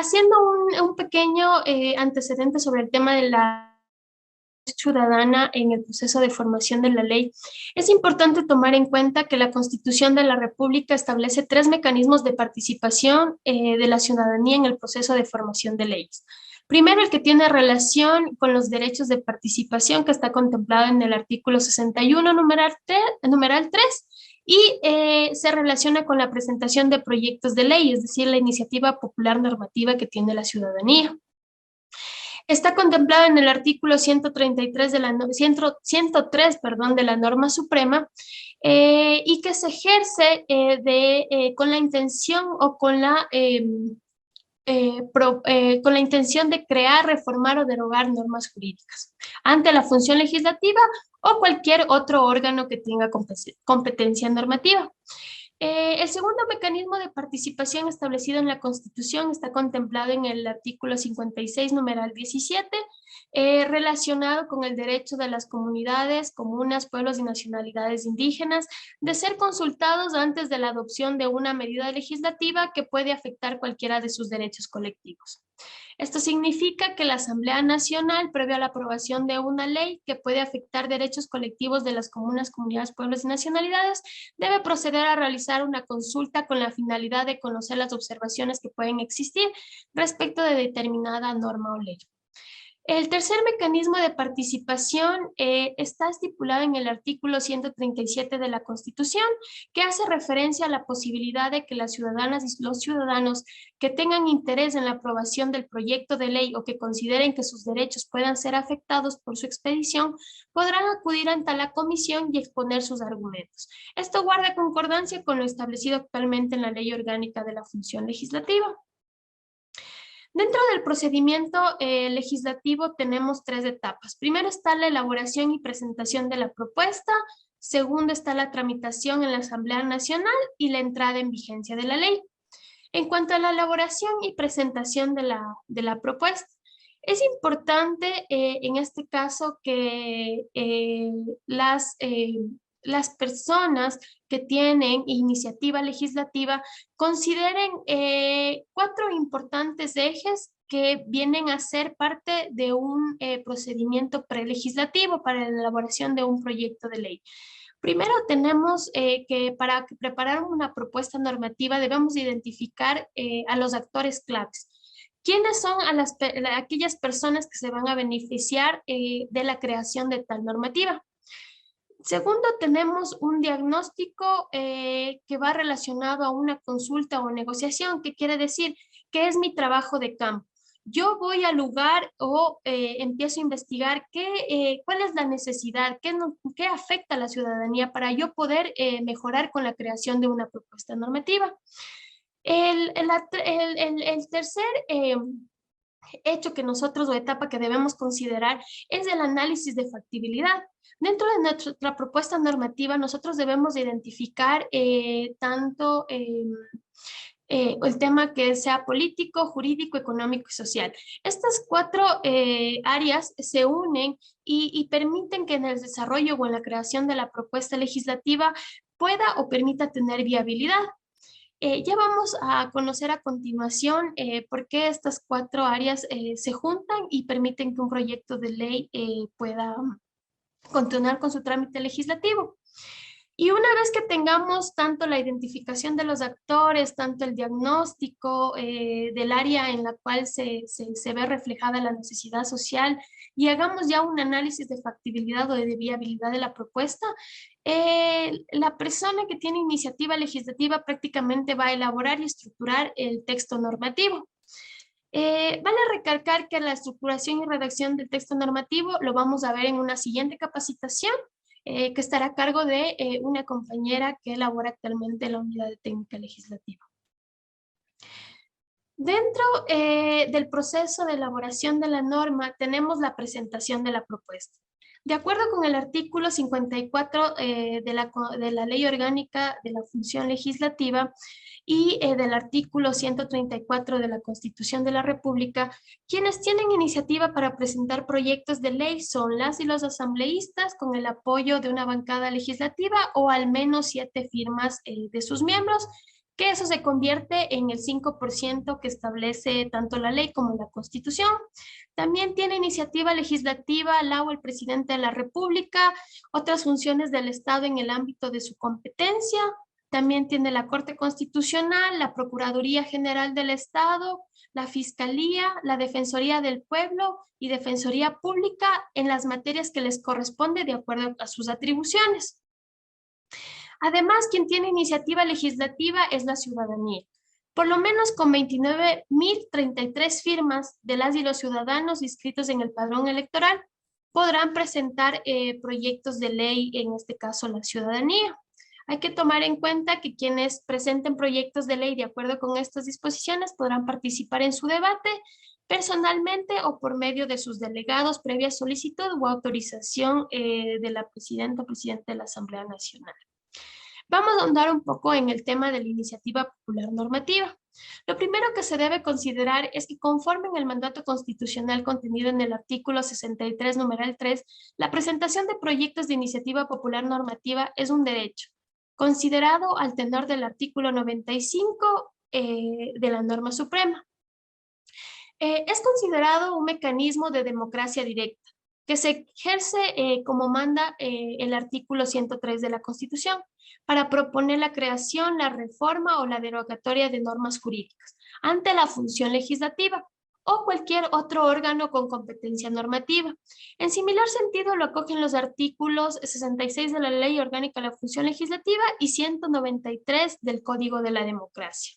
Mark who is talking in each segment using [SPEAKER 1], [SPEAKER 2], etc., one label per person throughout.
[SPEAKER 1] haciendo un pequeño antecedente sobre el tema de la ciudadana en el proceso de formación de la ley, es importante tomar en cuenta que la Constitución de la República establece tres mecanismos de participación de la ciudadanía en el proceso de formación de leyes. Primero, el que tiene relación con los derechos de participación, que está contemplado en el artículo 61, numeral 3, y se relaciona con la presentación de proyectos de ley, es decir, la iniciativa popular normativa que tiene la ciudadanía. Está contemplado en el artículo 133 de la, 103, perdón, de la norma suprema, y que se ejerce con la intención o con la intención de crear, reformar o derogar normas jurídicas ante la función legislativa o cualquier otro órgano que tenga competencia normativa. El segundo mecanismo de participación establecido en la Constitución está contemplado en el artículo 56, numeral 17, relacionado con el derecho de las comunidades, comunas, pueblos y nacionalidades indígenas de ser consultados antes de la adopción de una medida legislativa que puede afectar cualquiera de sus derechos colectivos. Esto significa que la Asamblea Nacional, previo a la aprobación de una ley que puede afectar derechos colectivos de las comunas, comunidades, pueblos y nacionalidades, debe proceder a realizar una consulta con la finalidad de conocer las observaciones que pueden existir respecto de determinada norma o ley. El tercer mecanismo de participación está estipulado en el artículo 137 de la Constitución, que hace referencia a la posibilidad de que las ciudadanas y los ciudadanos que tengan interés en la aprobación del proyecto de ley o que consideren que sus derechos puedan ser afectados por su expedición, podrán acudir ante la comisión y exponer sus argumentos. Esto guarda concordancia con lo establecido actualmente en la Ley Orgánica de la Función Legislativa. Dentro del procedimiento legislativo tenemos tres etapas. Primero está la elaboración y presentación de la propuesta. Segundo está la tramitación en la Asamblea Nacional y la entrada en vigencia de la ley. En cuanto a la elaboración y presentación de la propuesta, es importante en este caso que las personas que tienen iniciativa legislativa consideren cuatro importantes ejes que vienen a ser parte de un procedimiento prelegislativo para la elaboración de un proyecto de ley. Primero tenemos que para preparar una propuesta normativa debemos identificar a los actores claves. ¿Quiénes son aquellas personas que se van a beneficiar de la creación de tal normativa? Segundo, tenemos un diagnóstico que va relacionado a una consulta o negociación, que quiere decir que es mi trabajo de campo. Yo voy al lugar o empiezo a investigar cuál es la necesidad, qué afecta a la ciudadanía para yo poder mejorar con la creación de una propuesta normativa. El tercer hecho que nosotros o etapa que debemos considerar es el análisis de factibilidad. Dentro de nuestra propuesta normativa, nosotros debemos identificar tanto el tema que sea político, jurídico, económico y social. Estas cuatro áreas se unen y permiten que en el desarrollo o en la creación de la propuesta legislativa pueda o permita tener viabilidad. Ya vamos a conocer a continuación por qué estas cuatro áreas se juntan y permiten que un proyecto de ley pueda continuar con su trámite legislativo. Y una vez que tengamos tanto la identificación de los actores, tanto el diagnóstico del área en la cual se ve reflejada la necesidad social y hagamos ya un análisis de factibilidad o de viabilidad de la propuesta, la persona que tiene iniciativa legislativa prácticamente va a elaborar y estructurar el texto normativo. Vale recalcar que la estructuración y redacción del texto normativo lo vamos a ver en una siguiente capacitación que estará a cargo de una compañera que elabora actualmente la unidad de técnica legislativa. Dentro del proceso de elaboración de la norma tenemos la presentación de la propuesta. De acuerdo con el artículo 54 de la Ley Orgánica de la Función Legislativa y del artículo 134 de la Constitución de la República, quienes tienen iniciativa para presentar proyectos de ley son las y los asambleístas con el apoyo de una bancada legislativa o al menos 7 firmas de sus miembros, que eso se convierte en el 5% que establece tanto la ley como la Constitución. También tiene iniciativa legislativa la o el presidente de la República, otras funciones del Estado en el ámbito de su competencia. También tiene la Corte Constitucional, la Procuraduría General del Estado, la Fiscalía, la Defensoría del Pueblo y Defensoría Pública en las materias que les corresponde de acuerdo a sus atribuciones. Además, quien tiene iniciativa legislativa es la ciudadanía. Por lo menos con 29.033 firmas de las y los ciudadanos inscritos en el padrón electoral podrán presentar proyectos de ley, en este caso la ciudadanía. Hay que tomar en cuenta que quienes presenten proyectos de ley de acuerdo con estas disposiciones podrán participar en su debate personalmente o por medio de sus delegados previa solicitud o autorización de la presidenta o presidente de la Asamblea Nacional. Vamos a ahondar un poco en el tema de la iniciativa popular normativa. Lo primero que se debe considerar es que conforme en el mandato constitucional contenido en el artículo 63, numeral 3, la presentación de proyectos de iniciativa popular normativa es un derecho, considerado al tenor del artículo 95 de la norma suprema. Es considerado un mecanismo de democracia directa, que se ejerce como manda el artículo 103 de la Constitución, para proponer la creación, la reforma o la derogatoria de normas jurídicas ante la función legislativa o cualquier otro órgano con competencia normativa. En similar sentido lo acogen los artículos 66 de la Ley Orgánica de la Función Legislativa y 193 del Código de la Democracia.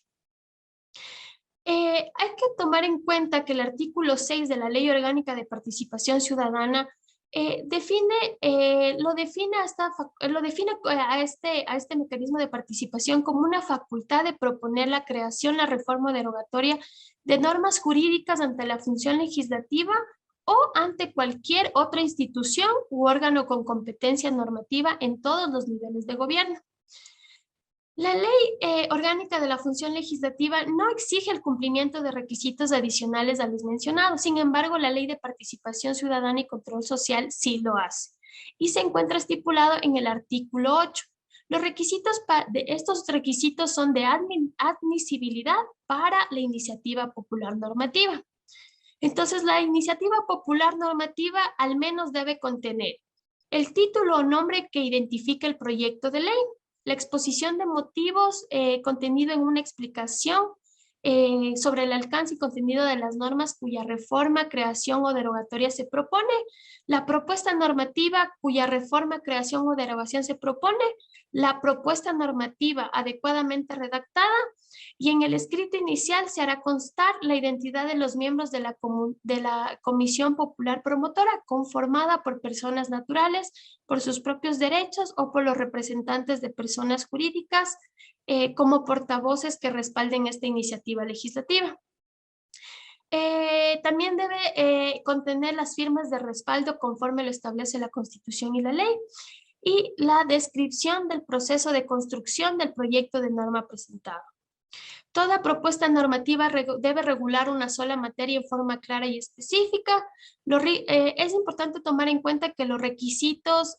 [SPEAKER 1] Hay que tomar en cuenta que el artículo 6 de la Ley Orgánica de Participación Ciudadana lo define a este mecanismo de participación como una facultad de proponer la creación, la reforma o derogatoria de normas jurídicas ante la función legislativa o ante cualquier otra institución u órgano con competencia normativa en todos los niveles de gobierno. La Ley Orgánica de la Función Legislativa no exige el cumplimiento de requisitos adicionales a los mencionados. Sin embargo, la Ley de Participación Ciudadana y Control Social sí lo hace. Y se encuentra estipulado en el artículo 8. Estos requisitos son de admisibilidad para la iniciativa popular normativa. Entonces, la iniciativa popular normativa al menos debe contener el título o nombre que identifique el proyecto de ley, la exposición de motivos contenido en una explicación sobre el alcance y contenido de las normas cuya reforma, creación o derogatoria se propone, la propuesta normativa cuya reforma, creación o derogación se propone, la propuesta normativa adecuadamente redactada, y en el escrito inicial se hará constar la identidad de los miembros de la Comisión Popular Promotora, conformada por personas naturales, por sus propios derechos o por los representantes de personas jurídicas como portavoces que respalden esta iniciativa legislativa. También debe contener las firmas de respaldo conforme lo establece la Constitución y la ley, y la descripción del proceso de construcción del proyecto de norma presentado. Toda propuesta normativa debe regular una sola materia en forma clara y específica. Es importante tomar en cuenta que los requisitos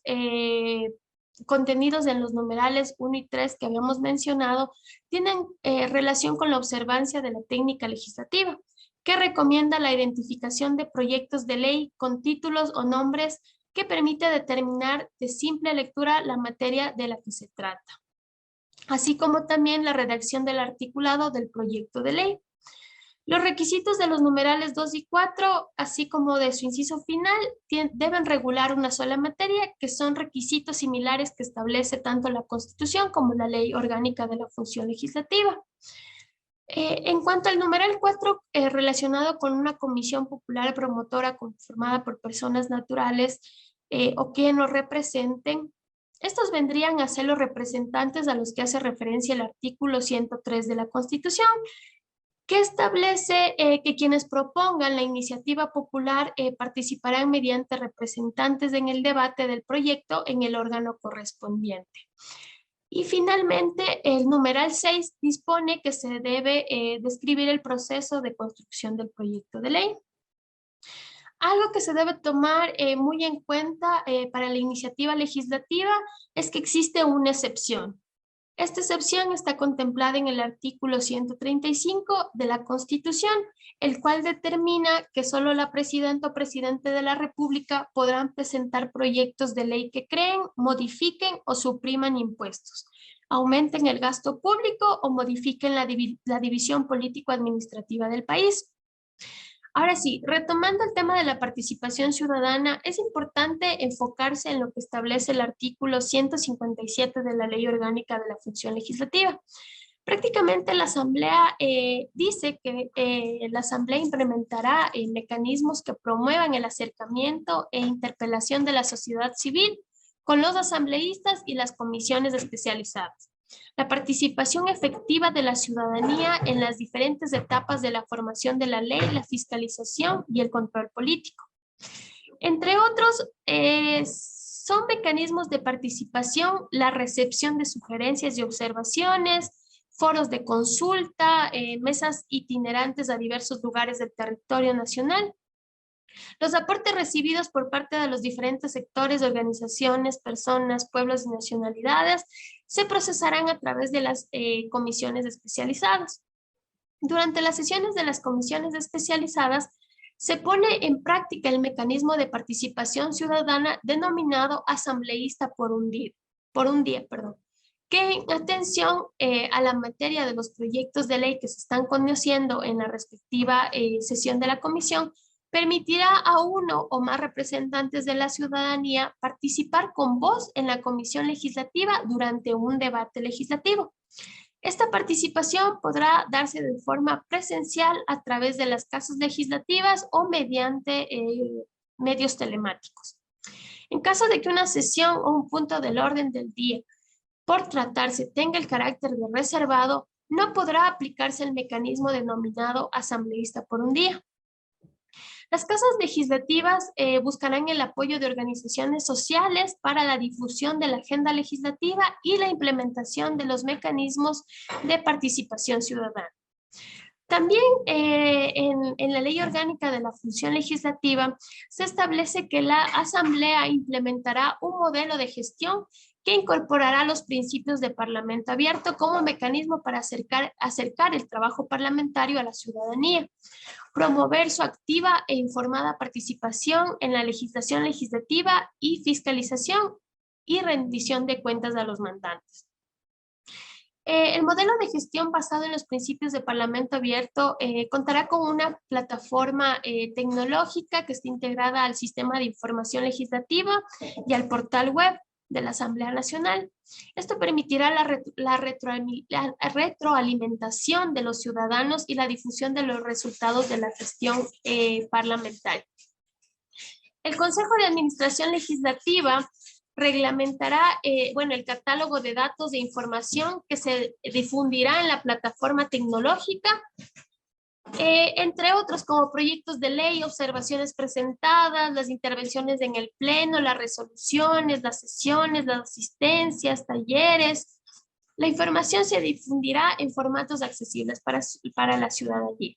[SPEAKER 1] contenidos en los numerales 1 y 3 que habíamos mencionado tienen relación con la observancia de la técnica legislativa, que recomienda la identificación de proyectos de ley con títulos o nombres que permite determinar de simple lectura la materia de la que se trata, así como también la redacción del articulado del proyecto de ley. Los requisitos de los numerales 2 y 4, así como de su inciso final, deben regular una sola materia, que son requisitos similares que establece tanto la Constitución como la Ley Orgánica de la Función Legislativa. En cuanto al numeral 4, relacionado con una comisión popular promotora conformada por personas naturales o que nos representen, estos vendrían a ser los representantes a los que hace referencia el artículo 103 de la Constitución, que establece que quienes propongan la iniciativa popular participarán mediante representantes en el debate del proyecto en el órgano correspondiente. Y finalmente, el numeral 6 dispone que se debe describir el proceso de construcción del proyecto de ley. Algo que se debe tomar muy en cuenta para la iniciativa legislativa es que existe una excepción. Esta excepción está contemplada en el artículo 135 de la Constitución, el cual determina que solo la presidenta o presidente de la República podrán presentar proyectos de ley que creen, modifiquen o supriman impuestos, aumenten el gasto público o modifiquen la división político-administrativa del país. Ahora sí, retomando el tema de la participación ciudadana, es importante enfocarse en lo que establece el artículo 157 de la Ley Orgánica de la Función Legislativa. Prácticamente la Asamblea dice que la Asamblea implementará mecanismos que promuevan el acercamiento e interpelación de la sociedad civil con los asambleístas y las comisiones especializadas. La participación efectiva de la ciudadanía en las diferentes etapas de la formación de la ley, la fiscalización y el control político. Entre otros, son mecanismos de participación, la recepción de sugerencias y observaciones, foros de consulta, mesas itinerantes a diversos lugares del territorio nacional. Los aportes recibidos por parte de los diferentes sectores, organizaciones, personas, pueblos y nacionalidades se procesarán a través de las comisiones especializadas. Durante las sesiones de las comisiones especializadas, se pone en práctica el mecanismo de participación ciudadana denominado asambleísta por un día, que en atención a la materia de los proyectos de ley que se están conociendo en la respectiva sesión de la comisión, permitirá a uno o más representantes de la ciudadanía participar con voz en la comisión legislativa durante un debate legislativo. Esta participación podrá darse de forma presencial a través de las casas legislativas o mediante medios telemáticos. En caso de que una sesión o un punto del orden del día por tratarse tenga el carácter de reservado, no podrá aplicarse el mecanismo denominado asambleísta por un día. Las casas legislativas buscarán el apoyo de organizaciones sociales para la difusión de la agenda legislativa y la implementación de los mecanismos de participación ciudadana. También en la Ley Orgánica de la Función Legislativa se establece que la Asamblea implementará un modelo de gestión que incorporará los principios de Parlamento abierto como mecanismo para acercar el trabajo parlamentario a la ciudadanía, promover su activa e informada participación en la legislación legislativa y fiscalización y rendición de cuentas a los mandantes. El modelo de gestión basado en los principios de Parlamento abierto contará con una plataforma tecnológica que está integrada al sistema de información legislativa y al portal web de la Asamblea Nacional. Esto permitirá la retroalimentación de los ciudadanos y la difusión de los resultados de la gestión parlamentaria. El Consejo de Administración Legislativa reglamentará el catálogo de datos de información que se difundirá en la plataforma tecnológica, entre otros como proyectos de ley, observaciones presentadas, las intervenciones en el pleno, las resoluciones, las sesiones, las asistencias, talleres. La información se difundirá en formatos accesibles para la ciudadanía.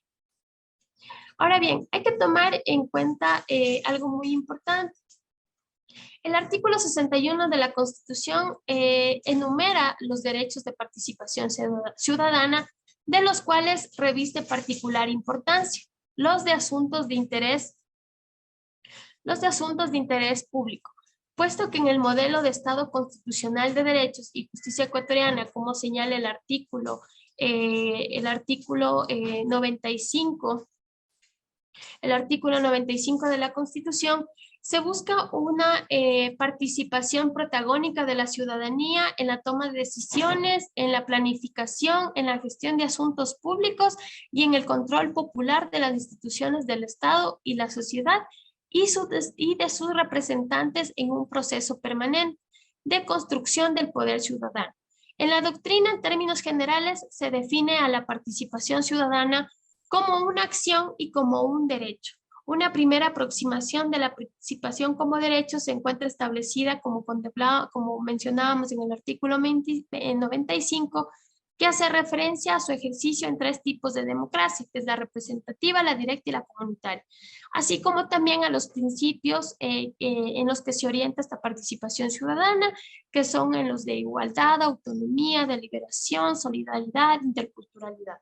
[SPEAKER 1] Ahora bien, hay que tomar en cuenta algo muy importante. El artículo 61 de la Constitución enumera los derechos de participación ciudadana, de los cuales reviste particular importancia, los de asuntos de interés público, puesto que en el modelo de Estado constitucional de derechos y justicia ecuatoriana, como señala el artículo 95, el artículo 95 de la Constitución, se busca una participación protagónica de la ciudadanía en la toma de decisiones, en la planificación, en la gestión de asuntos públicos y en el control popular de las instituciones del Estado y la sociedad y de sus representantes en un proceso permanente de construcción del poder ciudadano. En la doctrina, en términos generales, se define a la participación ciudadana como una acción y como un derecho. Una primera aproximación de la participación como derecho se encuentra establecida como mencionábamos en el artículo 95 que hace referencia a su ejercicio en 3 tipos de democracia, que es la representativa, la directa y la comunitaria, así como también a los principios en los que se orienta esta participación ciudadana, que son en los de igualdad, autonomía, deliberación, solidaridad, interculturalidad.